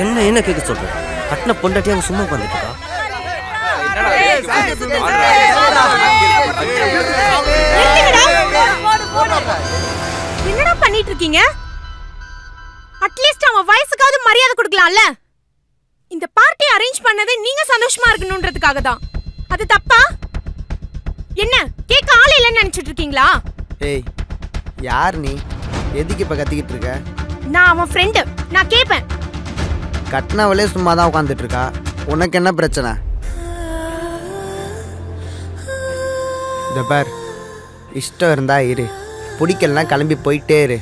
என்ன என்ன கேட்க சொல்ற? கட்டின பொண்டாட்டி அங்க சும்மா உட்காந்துட்டு இருக்கா? என்னடா பண்ணிட்டு இருக்கீங்க? அட்லீஸ்ட் அவன் வயசுக்காவது மரியாதை கொடுக்கலாம்ல. இந்த பார்ட்டி அரேஞ்ச் பண்ணது நீங்க சந்தோஷமா இருக்கணும்ன்றதுக்காக தான். அது தப்பா? என்ன கேட்க ஆள் இல்லைன்னு நினைச்சிட்டு இருக்கீங்களா? ஏய், யார் நீ? எதுக்கு இப்ப கத்திக்கிட்டு இருக்க? நான் அவன் ஃப்ரெண்டு. நான் கேட்பேன். கட்டினவளே சும்மா தான் உட்காந்துட்டு இருக்கா. உனக்கு என்ன பிரச்சனை? இந்த பார், இஷ்டம் இருந்தா இரு, பிடிக்கலனா கிளம்பி போயிட்டே இரு.